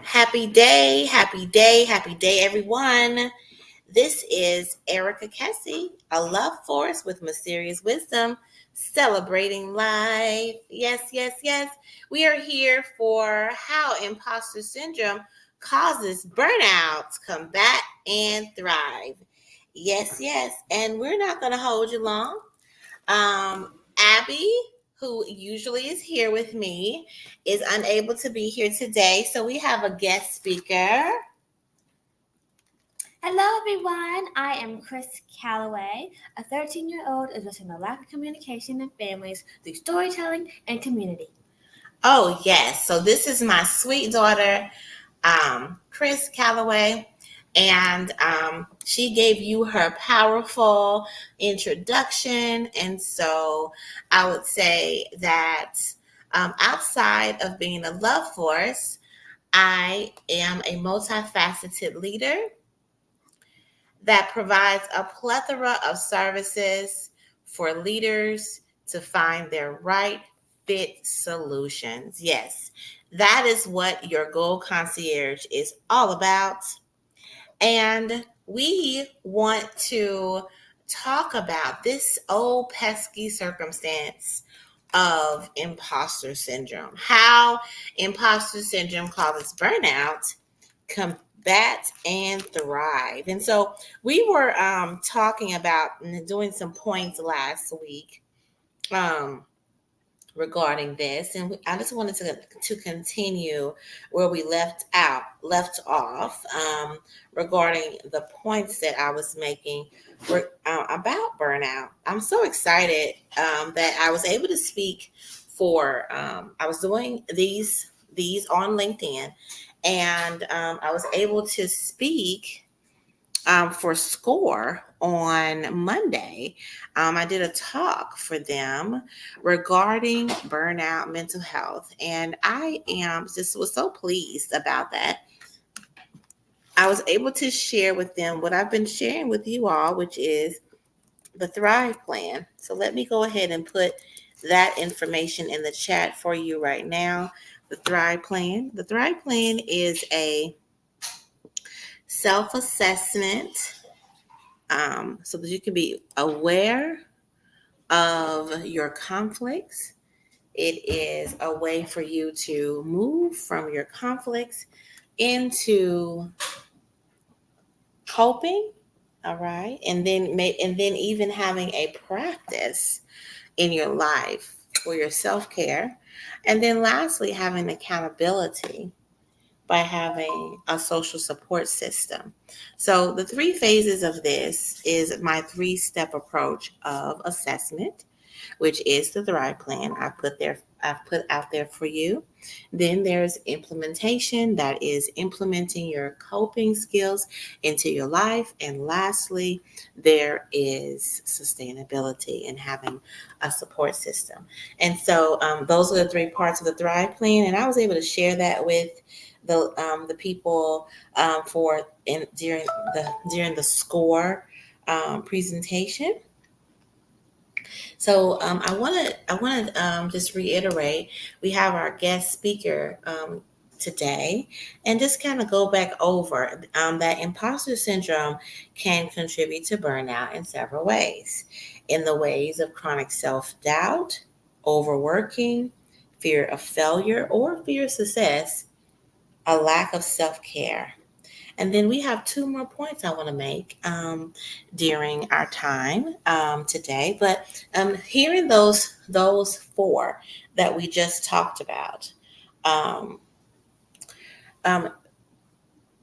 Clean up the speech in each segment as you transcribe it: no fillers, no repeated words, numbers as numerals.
happy day, happy day, everyone. This is Erica Kesse, a love force with mysterious wisdom, celebrating life. Yes, yes, yes. We are here for how imposter syndrome causes burnout, combat, and thrive. Yes, yes. And we're not going to hold you long. Abby, who usually is here with me, is unable to be here today. So we have a guest speaker. Hello, everyone. I am Chris Calloway. A 13-year-old addressing the lack of communication in families through storytelling and community. Oh, yes. So this is my sweet daughter, Chris Calloway. And she gave you her powerful introduction. And so I would say that outside of being a love force, I am a multifaceted leader that provides a plethora of services for leaders to find their right fit solutions. Yes, that is what your Goal Concierge is all about. And we want to talk about this old pesky circumstance of imposter syndrome, how imposter syndrome causes burnout, combat, and thrive. And so we were talking about doing some points last week um, regarding this, and I just wanted to continue where we left off regarding the points that I was making about burnout. I'm so excited that I was able to speak for. I was doing these on LinkedIn, and I was able to speak for SCORE on Monday. I did a talk for them regarding burnout, mental health, and I am just was so pleased about that. I was able to share with them what I've been sharing with you all, which is the Thrive Plan. So let me go ahead and put that information in the chat for you right now. The Thrive Plan. The Thrive Plan is a self assessment so that you can be aware of your conflicts. It is a way for you to move from your conflicts into coping, all right, and then even having a practice in your life for your self-care, and then lastly having accountability by having a social support system. So the three phases of this is my three-step approach of assessment, which is the Thrive Plan I've put out there for you. Then there's implementation, that is implementing your coping skills into your life. And lastly, there is sustainability and having a support system. And so those are the three parts of the Thrive Plan. And I was able to share that with the people during the SCORE presentation. So I want to just reiterate, we have our guest speaker today, and just kind of go back over that imposter syndrome can contribute to burnout in several ways, in the ways of chronic self-doubt, overworking, fear of failure or fear of success, a lack of self-care. And then we have two more points I want to make during our time today. But hearing those four that we just talked about, um, um,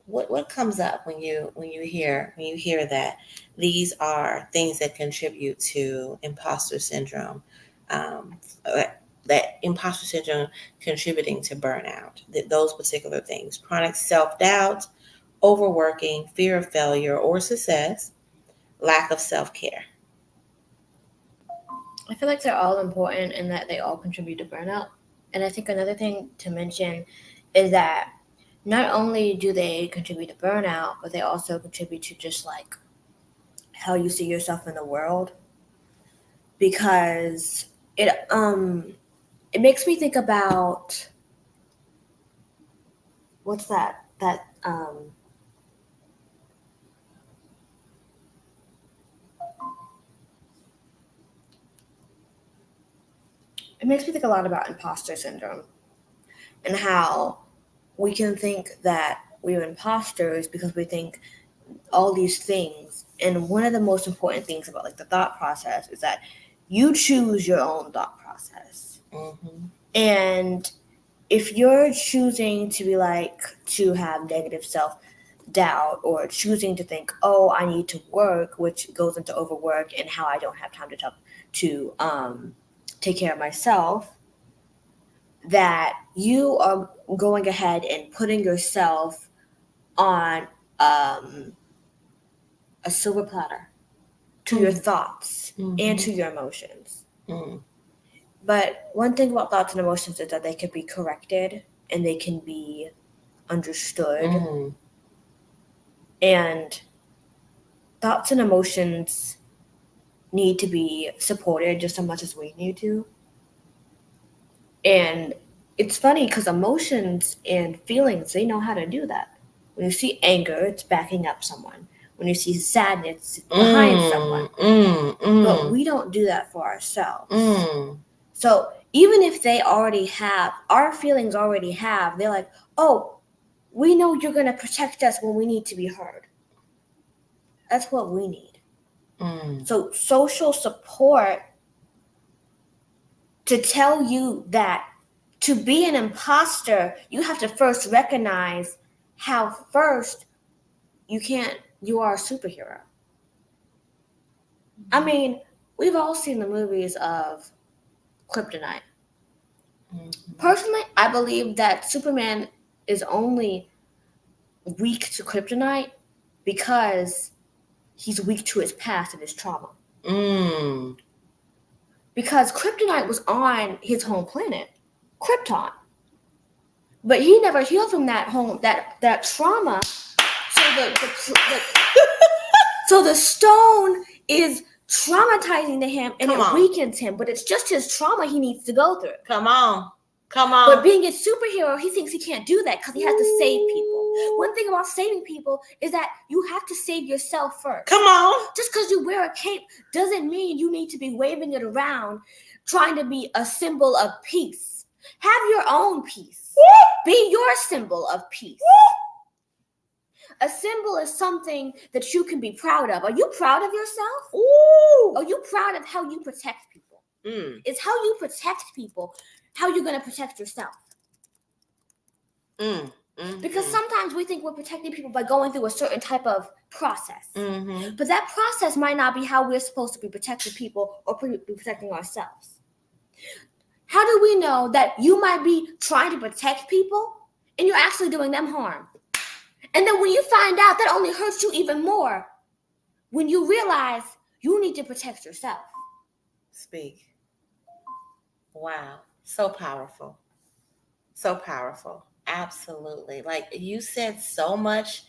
what comes up when you hear that these are things that contribute to imposter syndrome? Um, uh, that imposter syndrome contributing to burnout. Those particular things: chronic self doubt, overworking, fear of failure or success, lack of self care. I feel like they're all important and that they all contribute to burnout. And I think another thing to mention is that not only do they contribute to burnout, but they also contribute to just like how you see yourself in the world. Because it makes me think about what's that? It makes me think a lot about imposter syndrome and how we can think that we're imposters because we think all these things. And one of the most important things about like the thought process is that you choose your own thought process. Mm-hmm. And if you're choosing to be like to have negative self-doubt or choosing to think, oh, I need to work, which goes into overwork and how I don't have time to take care of myself, that you are going ahead and putting yourself on a silver platter to your thoughts and to your emotions. But one thing about thoughts and emotions is that they can be corrected and they can be understood. And thoughts and emotions need to be supported just as much as we need to. And it's funny because emotions and feelings, they know how to do that. When you see anger, it's backing up someone. When you see sadness, it's behind someone. But we don't do that for ourselves. So even if they already have, our feelings already have, they're like, oh, we know you're going to protect us when we need to be heard. That's what we need. So social support to tell you that to be an imposter, you have to first recognize how first you are a superhero. I mean, we've all seen the movies of Kryptonite. Personally, I believe that Superman is only weak to Kryptonite because he's weak to his past and his trauma. Because Kryptonite was on his home planet, Krypton. But he never healed from that trauma. So the stone is traumatizing to him and it weakens him. But it's just his trauma he needs to go through. Come on. But being a superhero, he thinks he can't do that because he has to save people. One thing about saving people is that you have to save yourself first. Come on. Just because you wear a cape doesn't mean you need to be waving it around trying to be a symbol of peace. Have your own peace. Be your symbol of peace. A symbol is something that you can be proud of. Are you proud of yourself? Are you proud of how you protect people? It's how you protect people. How you're going to protect yourself. Because sometimes we think we're protecting people by going through a certain type of process. But that process might not be how we're supposed to be protecting people or be protecting ourselves. How do we know that you might be trying to protect people and you're actually doing them harm? And then when you find out, that only hurts you even more when you realize you need to protect yourself. Speak. Wow. So powerful. So powerful. Absolutely. Like you said so much.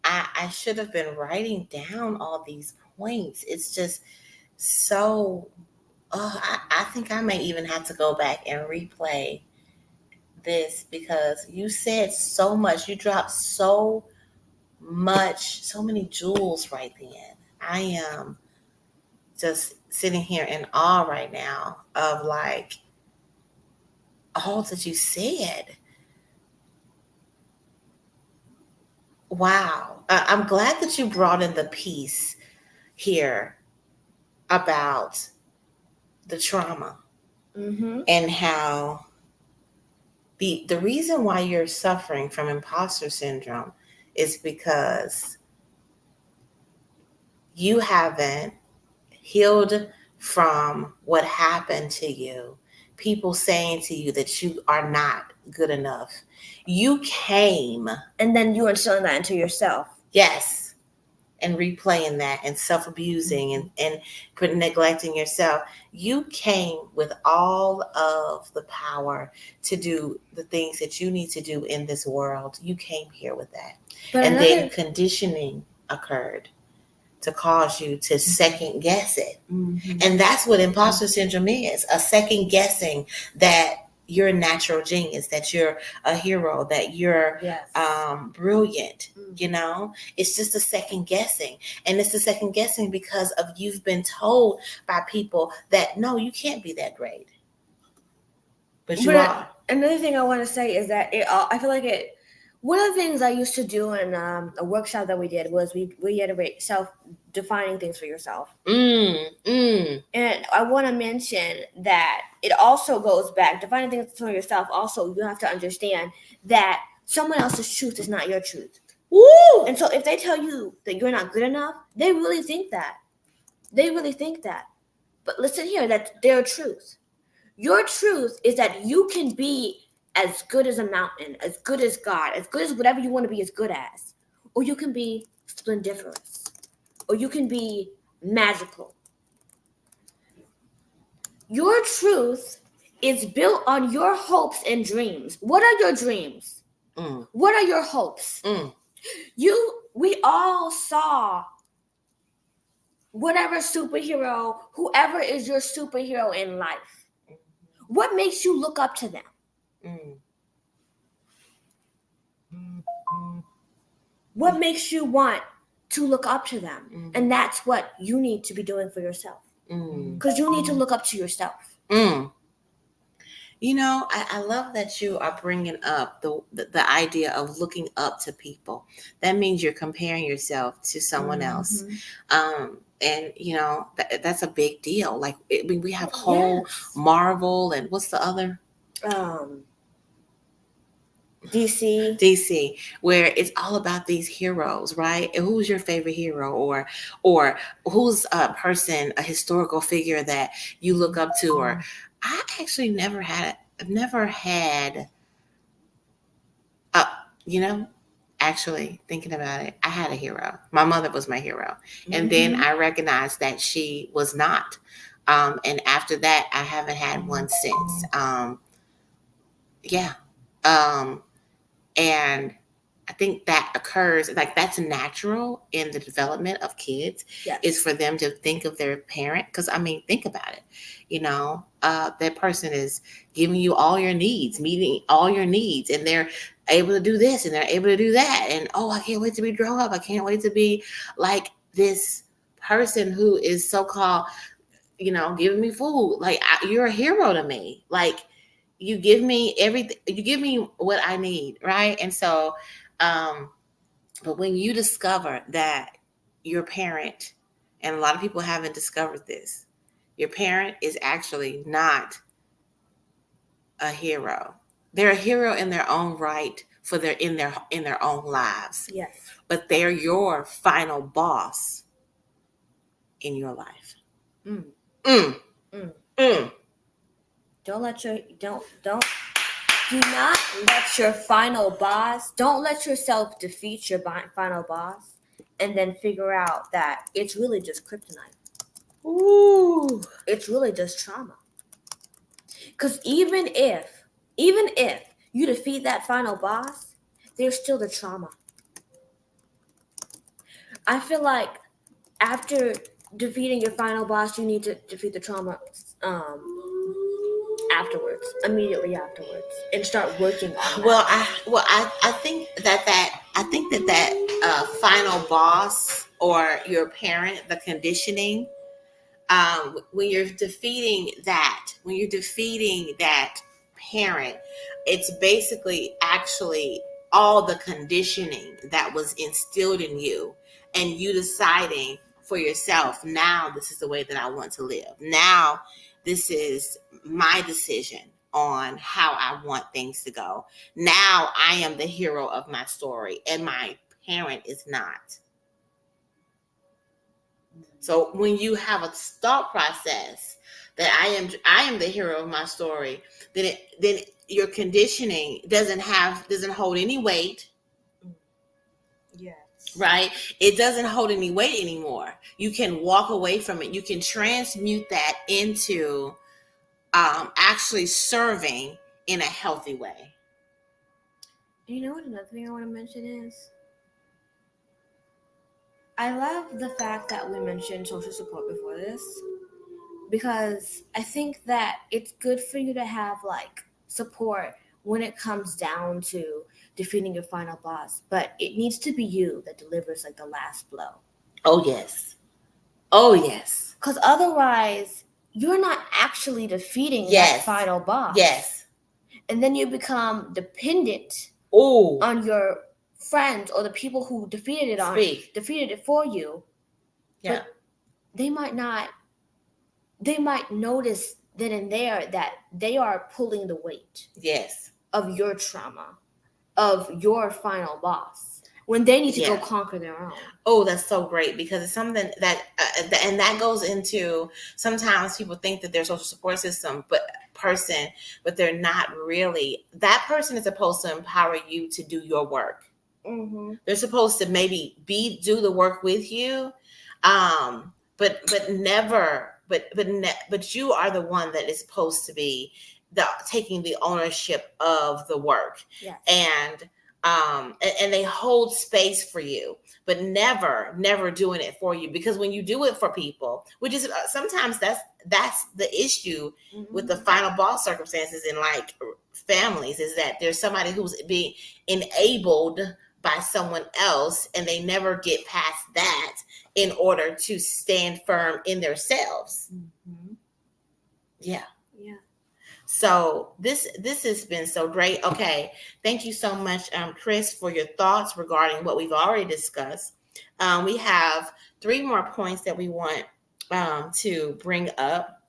I should have been writing down all these points. It's just so, I think I may even have to go back and replay this because you said so much. You dropped so many jewels right then. I am just sitting here in awe right now of like, all that you said. Wow. I'm glad that you brought in the piece here about the trauma and how the reason why you're suffering from imposter syndrome is because you haven't healed from what happened to you. People saying to you that you are not good enough. You came. And then you instilling that into yourself. Yes. And replaying that and self-abusing and neglecting yourself. You came with all of the power to do the things that you need to do in this world. You came here with that. Then conditioning occurred to cause you to second guess it. And that's what imposter syndrome is, a second guessing that you're a natural genius, that you're a hero, that you're Yes. brilliant. You know, it's just a second guessing, and it's a second guessing because of you've been told by people that no, you can't be that great, but you are. Another thing I want to say is that I feel like it. One of the things I used to do in a workshop that we did was we reiterate self-defining things for yourself. And I want to mention that it also goes back, defining things for yourself. Also, you have to understand that someone else's truth is not your truth. Woo! And so if they tell you that you're not good enough, they really think that. They really think that. But listen here, that's their truth. Your truth is that you can be as good as a mountain, as good as God, as good as whatever you want to be as good as. Or you can be splendiferous. Or you can be magical. Your truth is built on your hopes and dreams. What are your dreams? What are your hopes? We all saw whatever superhero, whoever is your superhero in life. What makes you look up to them? What makes you want to look up to them? And that's what you need to be doing for yourself. Because you need to look up to yourself. You know, I love that you are bringing up the idea of looking up to people. That means you're comparing yourself to someone else. And, you know, that's a big deal. Like, we have whole Marvel and what's the other? DC, where it's all about these heroes, right? And who's your favorite hero, or who's a person, a historical figure that you look up to? Or I actually never had, you know, actually thinking about it, I had a hero. My mother was my hero. And then I recognized that she was not. And after that, I haven't had one since. And I think that occurs, like, that's natural in the development of kids, is for them to think of their parent. Because, I mean, think about it. You know, that person is giving you all your needs, meeting all your needs, and they're able to do this and they're able to do that. And, oh, I can't wait to be grown up. I can't wait to be like this person who is so-called, you know, giving me food. Like, you're a hero to me. Like, you give me everything, you give me what I need, right? And so, but when you discover that your parent, and a lot of people haven't discovered this, your parent is actually not a hero. They're a hero in their own right, for in their own lives. Yes. But they're your final boss in your life. Do not let your final boss, don't let yourself defeat your final boss and then figure out that it's really just kryptonite. It's really just trauma. Because even if you defeat that final boss, there's still the trauma. I feel like after defeating your final boss, you need to defeat the trauma immediately afterwards, and start working on that. I think that final boss, or your parent, the conditioning, when you're defeating that parent, it's basically actually all the conditioning that was instilled in you, and you deciding for yourself, now this is the way that I want to live. Now this is my decision on how I want things to go. Now I am the hero of my story, and my parent is not. So when you have a thought process that I am the hero of my story, then your conditioning doesn't hold any weight. Yes. Right? It doesn't hold any weight anymore. You can walk away from it. You can transmute that into actually serving in a healthy way. You know what another thing I want to mention is, I love the fact that we mentioned social support before this, because I think that it's good for you to have like support when it comes down to defeating your final boss, but it needs to be you that delivers like the last blow. Oh, yes. Oh, yes. Because otherwise, you're not actually defeating that final boss. Yes. And then you become dependent Ooh. on your friends or the people who defeated it for you. Yeah. But they might notice then and there that they are pulling the weight. Yes. Of your trauma, of your final boss, when they need to go conquer their own. Oh, that's so great, because it's something that, and that goes into, sometimes people think that their social support system, but they're not really. That person is supposed to empower you to do your work. Mm-hmm. They're supposed to maybe do the work with you, but you are the one that is supposed to be taking the ownership of the work. Yes. And they hold space for you, but never doing it for you. Because when you do it for people, which is sometimes that's the issue with the final boss circumstances in like families, is that there's somebody who's being enabled by someone else, and they never get past that in order to stand firm in themselves. Mm-hmm. Yeah. So this has been so great. Okay, thank you so much, Chris, for your thoughts regarding what we've already discussed. We have 3 more points that we want to bring up,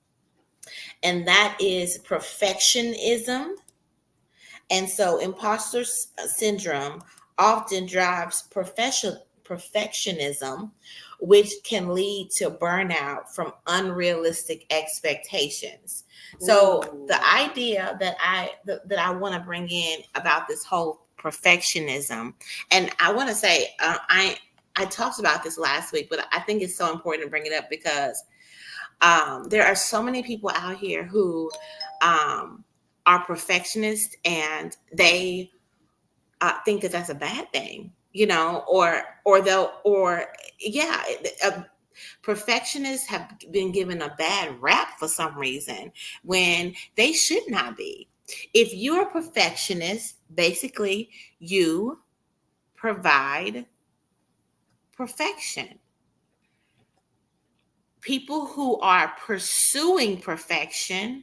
and that is perfectionism. And so imposter syndrome often drives perfectionism, which can lead to burnout from unrealistic expectations. So the idea that I want to bring in about this whole perfectionism, and I want to say I talked about this last week, but I think it's so important to bring it up because there are so many people out here who are perfectionists, and they think that that's a bad thing, perfectionists have been given a bad rap for some reason when they should not be. If you're a perfectionist, basically you provide perfection. People who are pursuing perfection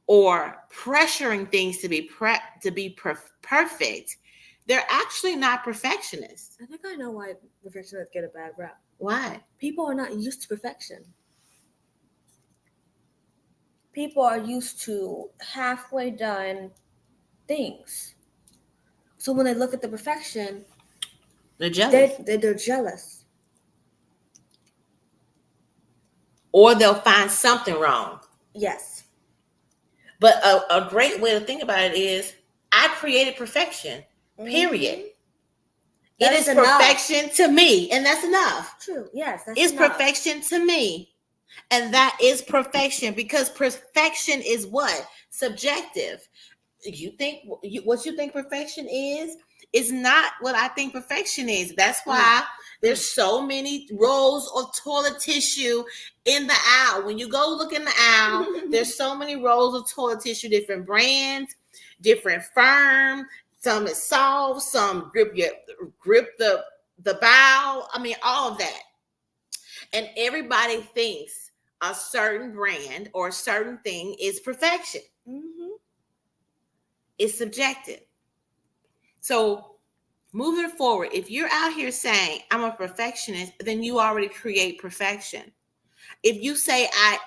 or pressuring things to be perfect, they're actually not perfectionists. I think I know why perfectionists get a bad rap. Why? People are not used to perfection. People are used to halfway done things. So when they look at the perfection, they're jealous. They're jealous. Or they'll find something wrong. Yes. But a great way to think about it is, I created perfection, period. Mm-hmm. It is perfection to me, and that's enough. True, yes. It's perfection to me, and that is perfection, because perfection is what? Subjective. What you think perfection is not what I think perfection is. That's why there's so many rolls of toilet tissue in the aisle. When you go look in the aisle, there's so many rolls of toilet tissue, different brands, different firm. Some is soft, some grip the bowel. I mean, all of that. And everybody thinks a certain brand or a certain thing is perfection. Mm-hmm. It's subjective. So moving forward, if you're out here saying I'm a perfectionist, then you already create perfection. If you say I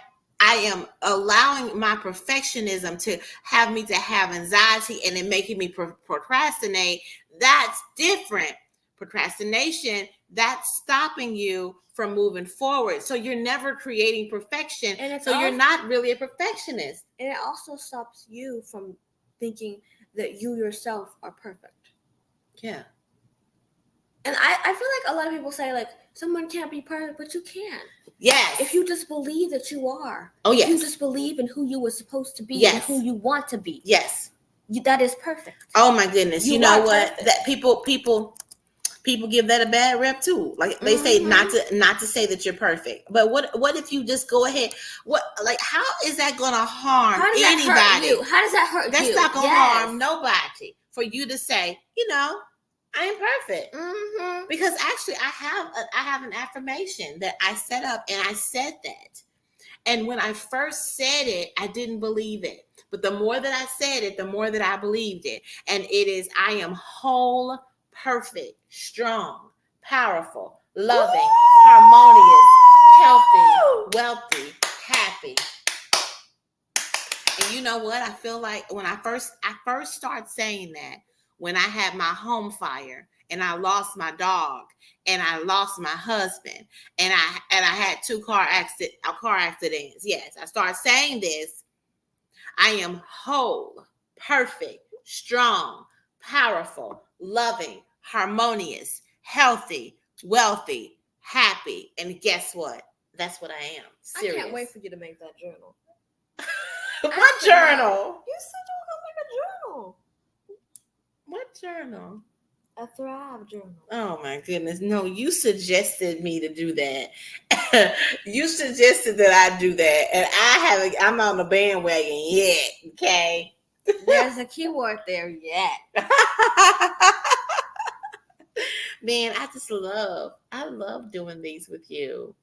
am allowing my perfectionism to have me to have anxiety and it making me procrastinate, that's different. Procrastination, that's stopping you from moving forward. So you're never creating perfection. So you're not really a perfectionist. And it also stops you from thinking that you yourself are perfect. Yeah. And I feel like a lot of people say, like, someone can't be perfect, but you can. Yes. If you just believe that you are. Oh, yes. If you just believe in who you were supposed to be. Yes. And who you want to be. Yes. That is perfect. Oh, my goodness. You know what? Perfect. That people people give that a bad rep too. Like they say not to say that you're perfect. But what if you just go ahead? What, like, how is that going to harm anybody? Hurt you? How does that hurt That's you? That's not going to harm nobody for you to say, I am perfect. Because actually I have an affirmation that I set up, and I said that. And when I first said it, I didn't believe it. But the more that I said it, the more that I believed it. And it is, I am whole, perfect, strong, powerful, loving, harmonious, healthy, wealthy, happy. And you know what? I feel like when I first started saying that, when I had my home fire and I lost my dog and I lost my husband and I had 2 car accidents. Yes, I started saying this. I am whole, perfect, strong, powerful, loving, harmonious, healthy, wealthy, happy. And guess what? That's what I am. Serious. I can't wait for you to make that journal. What journal? You said you were going to make a journal. What journal? A Thrive journal. Oh my goodness. No, you suggested me to do that. You suggested that I do that. And I'm on the bandwagon yet. Okay. There's a keyword there, yet. Man, I love doing these with you.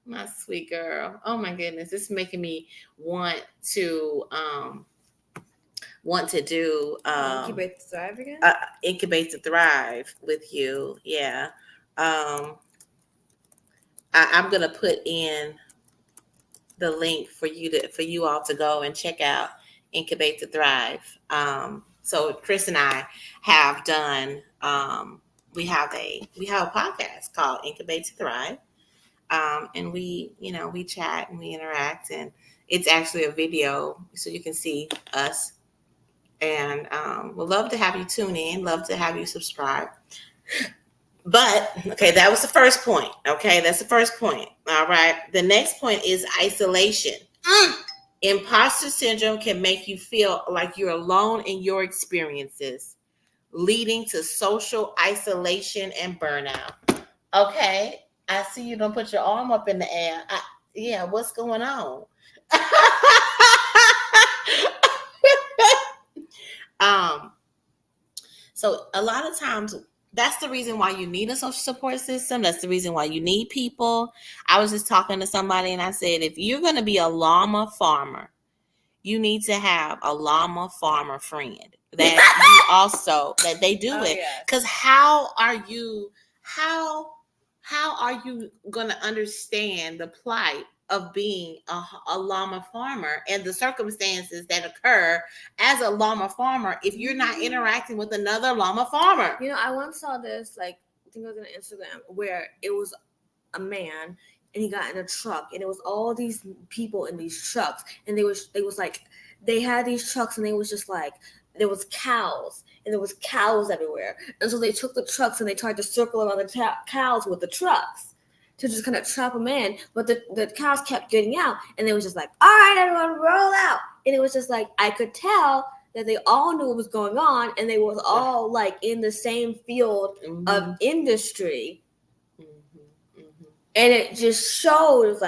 My sweet girl. Oh my goodness. It's making me want to do Incubate to Thrive again? Incubate to Thrive with you. Yeah. I'm gonna put in the link for you all to go and check out Incubate to Thrive. So Chris and I have done we have a podcast called Incubate to Thrive. And we chat and we interact, and it's actually a video so you can see us. And we'd love to have you tune in, love to have you subscribe. But, okay, that was the first point. Okay, that's the first point. All right. The next point is isolation. Imposter syndrome can make you feel like you're alone in your experiences, leading to social isolation and burnout. Okay, I see you don't put your arm up in the air. Yeah, what's going on? So a lot of times that's the reason why you need a social support system. That's the reason why you need people. I was just talking to somebody and I said, if you're going to be a llama farmer, you need to have a llama farmer friend that they do it. Because how are you going to understand the plight of being a llama farmer and the circumstances that occur as a llama farmer if you're not interacting with another llama farmer? I once saw this, I think it was on Instagram, where it was a man and he got in a truck and it was all these people in these trucks, and they had these trucks and they was just there was cows and there was cows everywhere, and so they took the trucks and they tried to circle around the cows with the trucks to just kind of trap them in, but the cows kept getting out, and they was just all right, everyone, roll out. And it was just I could tell that they all knew what was going on, and they was all in the same field of industry. And it just showed, it was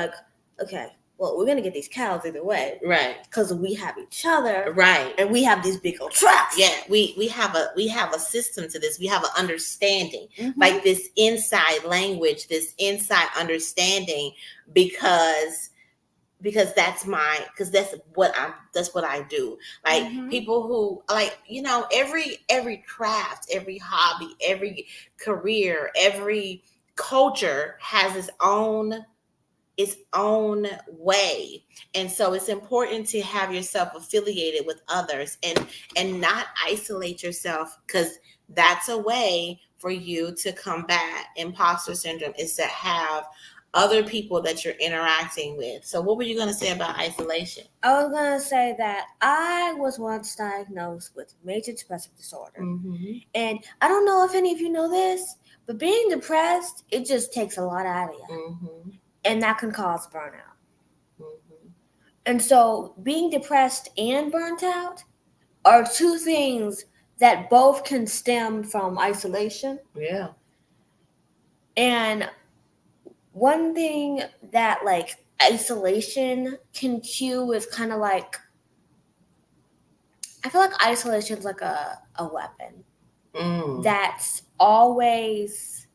okay, well, we're gonna get these cows either way, right? Because we have each other, right? And we have these big old trucks. Yeah, we have a system to this. We have an understanding, like this inside language, this inside understanding, because that's what I do. People who every craft, every hobby, every career, every culture has its own way, and so it's important to have yourself affiliated with others and not isolate yourself, because that's a way for you to combat imposter syndrome, is to have other people that you're interacting with. So what were you going to say about isolation? I was going to say that I was once diagnosed with major depressive disorder, and I don't know if any of you know this, but being depressed, it just takes a lot out of you. And that can cause burnout. And so being depressed and burnt out are two things that both can stem from isolation. Yeah. And one thing that like isolation can cue is kind of like, I feel like isolation is like a weapon that's always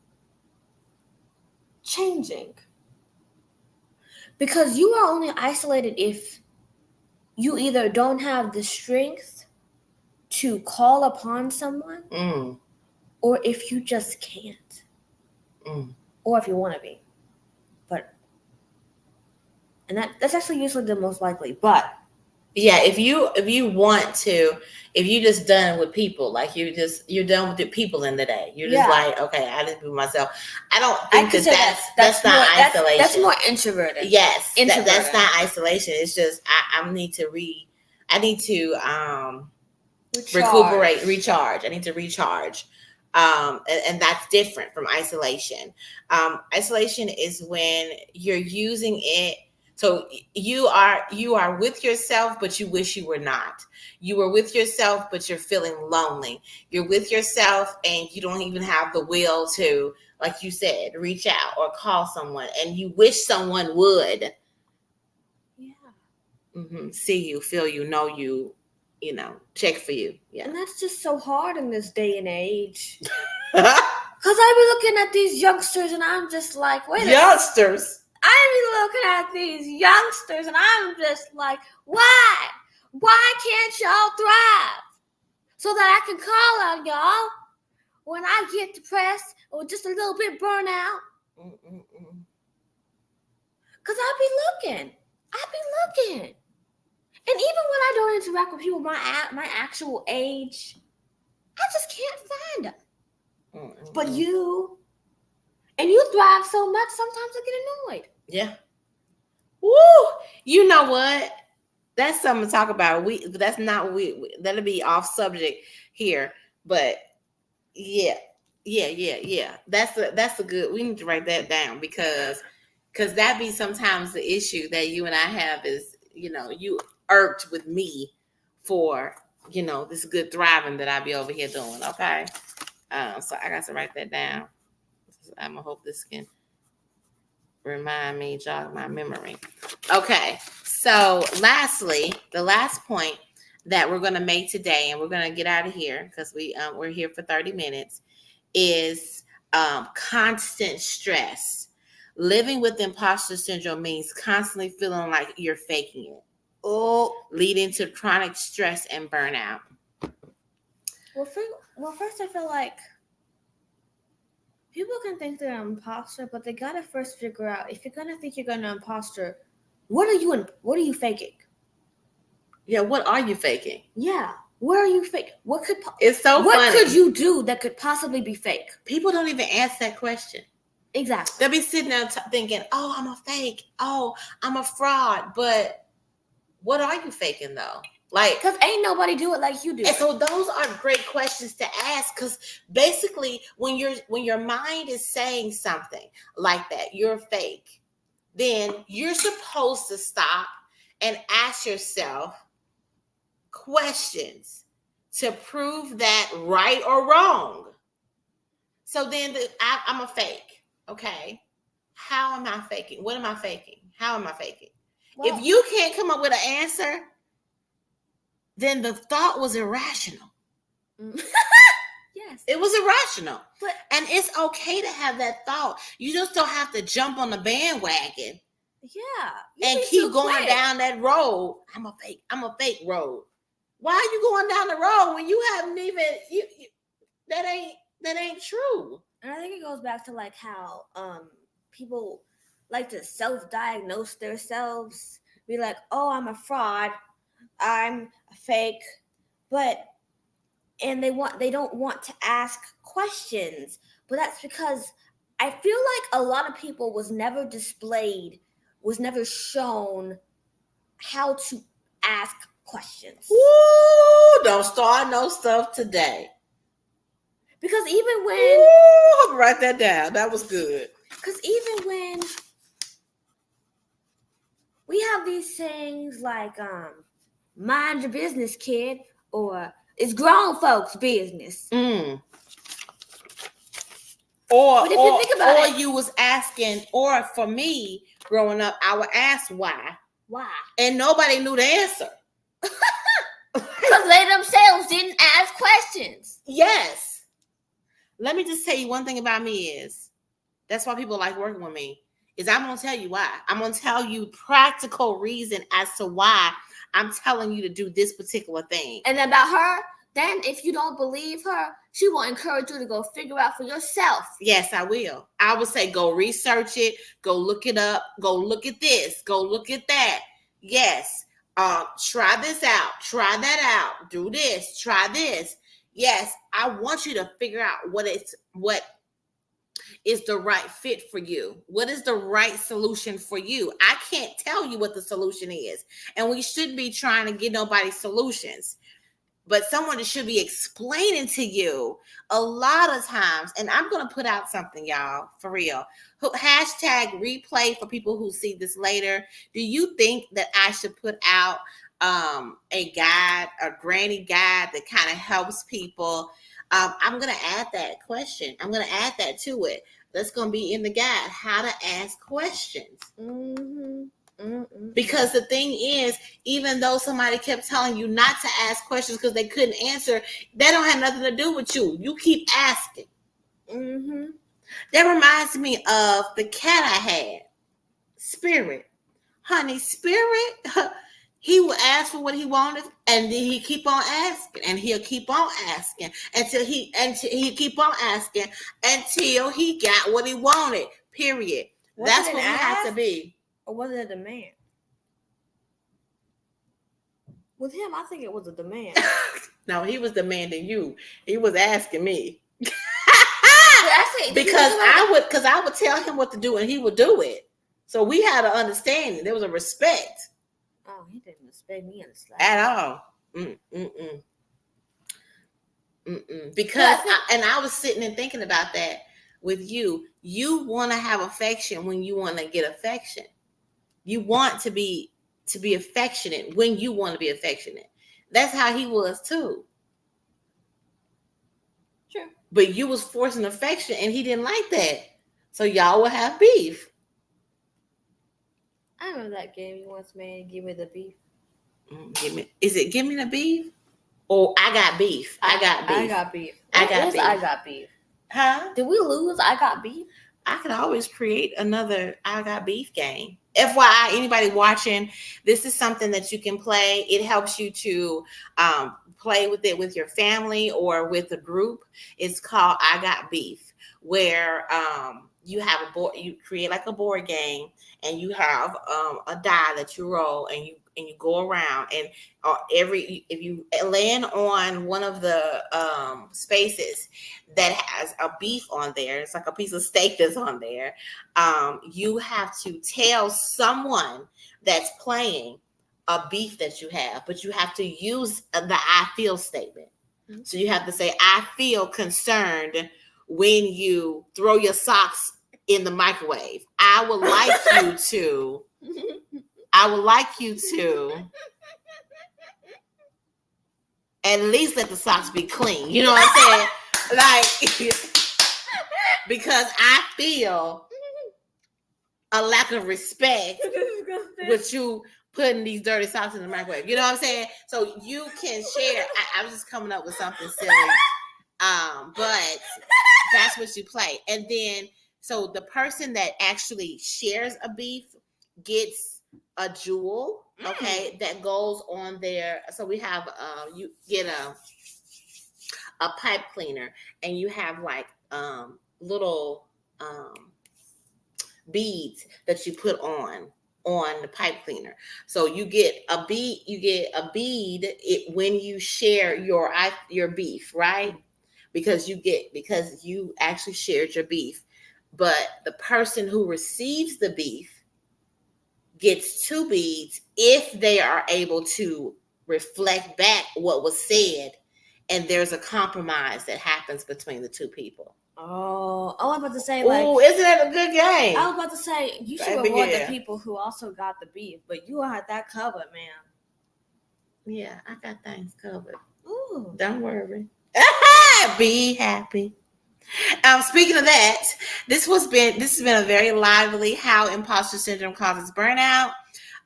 changing. Because you are only isolated if you either don't have the strength to call upon someone, or if you just can't, or if you want to be. And that's actually usually the most likely. But yeah, if you want to, if you just done with people, like you're done with the people in the day, you're just like, okay, I just be myself. I don't think that's not isolation. That's more introverted. Yes, that's not isolation. It's just I need to recuperate, recharge. I need to recharge. And that's different from isolation. Isolation is when you're using it. So you are with yourself, but you wish you were not. You were with yourself, but you're feeling lonely. You're with yourself and you don't even have the will to, like you said, reach out or call someone, and you wish someone would. Yeah. See you, feel you, know you, check for you. Yeah. And that's just so hard in this day and age. Because I be looking at these youngsters and I'm just like, wait a minute. Youngsters? I be looking at these youngsters and I'm just like, why? Why can't y'all thrive? So that I can call on y'all when I get depressed or just a little bit burnout. Because I be looking. And even when I don't interact with people my actual age, I just can't find them. But you thrive so much, sometimes I get annoyed. Yeah. Woo! You know what? That's something to talk about. That's not that'll be off subject here. But yeah. That's a good. We need to write that down because that be sometimes the issue that you and I have is, you irked with me for, this good thriving that I be over here doing. Okay. So I got to write that down. I'm gonna hope this can remind me, jog my memory. Okay. So lastly, the last point that we're going to make today, and we're going to get out of here because we're here for 30 minutes, is constant stress. Living with imposter syndrome means constantly feeling like you're faking it, leading to chronic stress and burnout. Well, first I feel like people can think they're an imposter, but they gotta first figure out, if you're gonna think you're gonna imposter, what are you faking? Yeah, what are you faking? Yeah, what are you faking? It's so funny. What could you do that could possibly be fake? People don't even ask that question. Exactly. They'll be sitting there thinking, oh, I'm a fake. Oh, I'm a fraud. But what are you faking though? Like, because ain't nobody do it like you do. And so those are great questions to ask, because basically when your mind is saying something like that, you're fake, then you're supposed to stop and ask yourself questions to prove that right or wrong. So then I'm a fake. Okay. How am I faking? What am I faking? How am I faking? Well, if you can't come up with an answer, then the thought was irrational. Yes. It was irrational. And it's okay to have that thought. You just don't have to jump on the bandwagon. Yeah. And keep going down that road. I'm a fake road. Why are you going down the road when you haven't even that ain't true? And I think it goes back to like how people like to self-diagnose themselves. Be like, oh, I'm a fraud, I'm a fake, and they don't want to ask questions. But that's because I feel like a lot of people was never shown how to ask questions. Ooh, don't start no stuff today. Because even when... write that down. That was good. Because even when we have these things like, mind your business, kid, or it's grown folks' business. Or But if you think about it, you was asking, or for me growing up, I would ask why, and nobody knew the answer. Because they themselves didn't ask questions. Yes. Let me just tell you one thing about me is that's why people like working with me. Is I'm gonna tell you why. I'm gonna tell you practical reason as to why I'm telling you to do this particular thing. And about her, then if you don't believe her, she will encourage you to go figure out for yourself. Yes, I will. I would say go research it, go look it up, go look at this, go look at that. Yes. Try this out, try that out, do this, try this. Yes, I want you to figure out what is the right fit for you. What is the right solution for you? I can't tell you what the solution is. And we shouldn't be trying to get nobody's solutions. But someone should be explaining to you a lot of times. And I'm going to put out something, y'all, for real. Hashtag replay for people who see this later. Do you think that I should put out a guide, a granny guide that kind of helps people? I'm going to add that question. I'm going to add that to it. That's going to be in the guide, how to ask questions. Mm-hmm. Because the thing is, even though somebody kept telling you not to ask questions because they couldn't answer, that don't have nothing to do with you. You keep asking. Mm-hmm. That reminds me of the cat I had, Spirit. Honey, Spirit, he would ask for what he wanted, and then he keep on asking, and he'll keep on asking until he keep on asking until he got what he wanted. Period. That's what we have to be. Or was it a demand? With him, I think it was a demand. No, he was demanding you. He was asking me. Because I would tell him what to do and he would do it. So we had an understanding. There was a respect. Oh, he didn't respect me in the slightest. At all. Because I was sitting and thinking about that with you. You want to have affection when you want to get affection. You want to be affectionate when you want to be affectionate. That's how he was too. Sure. But you was forcing affection and he didn't like that. So y'all will have beef. I remember that game you once made, Give Me the Beef. Give me the beef? Or I got beef. I got beef. I got beef. I got beef. Huh? Did we lose I got beef? I could always create another I got beef game. FYI, anybody watching, this is something that you can play. It helps you to play with it with your family or with a group. It's called I Got Beef, where you have a board. You create like a board game, and you have a die that you roll, and you go around, and if you land on one of the spaces that has a beef on there, it's like a piece of steak that's on there. You have to tell someone that's playing a beef that you have, but you have to use the I feel statement. Mm-hmm. So you have to say, I feel concerned when you throw your socks in the microwave. I would like you to at least let the socks be clean. You know what I'm saying? Like, because I feel a lack of respect with you putting these dirty socks in the microwave. You know what I'm saying? So you can share. I was just coming up with something silly. But that's what you play. And then, so the person that actually shares a beef gets a jewel, okay, that goes on there. So we have, you get a pipe cleaner, and you have like little beads that you put on the pipe cleaner. So you get a bead when you share your beef, right? Because you actually shared your beef. But the person who receives the beef gets 2 beads if they are able to reflect back what was said, and there's a compromise that happens between the 2 people. Oh, I was about to say, isn't that a good game? I was about to say, you should reward the people who also got the beef, but you had that covered, man. Yeah, I got things covered. Ooh. Don't worry. Be happy. Speaking of that, this has been a very lively how imposter syndrome causes burnout.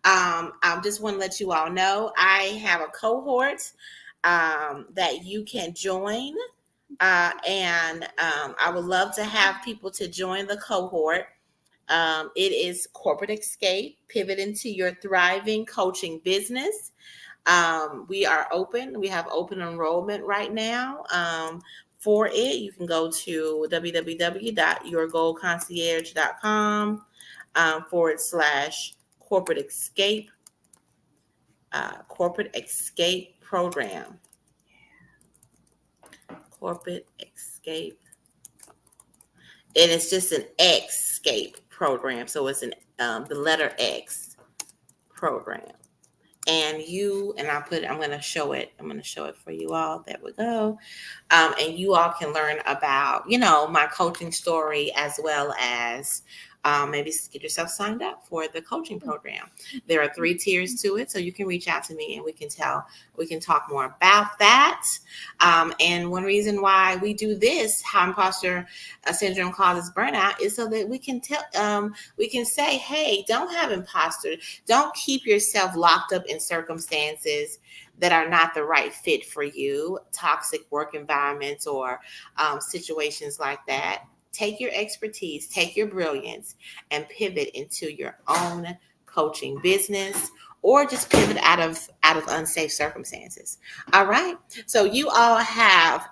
I just want to let you all know I have a cohort that you can join, and I would love to have people to join the cohort. It is Corporate Escape, Pivot into Your Thriving Coaching Business. We are open. We have open enrollment right now. For it, you can go to www.yourgoalconcierge.com / corporate escape program. Corporate escape. And it's just an escape program. So it's the letter X program. And I'm going to show it. I'm going to show it for you all. There we go. And you all can learn about, my coaching story, as well as maybe get yourself signed up for the coaching program. There are 3 tiers to it, so you can reach out to me and we can talk more about that. And one reason why we do this, how imposter syndrome causes burnout, is so that we can say, hey, don't have imposter. Don't keep yourself locked up in circumstances that are not the right fit for you, toxic work environments or situations like that. Take your expertise, take your brilliance, and pivot into your own coaching business, or just pivot out of unsafe circumstances. All right. So you all have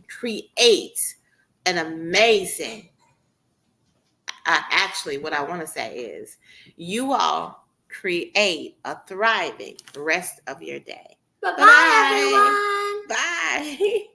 create an amazing. Actually, what I want to say is, you all create a thriving rest of your day. Bye-bye, everyone. Bye.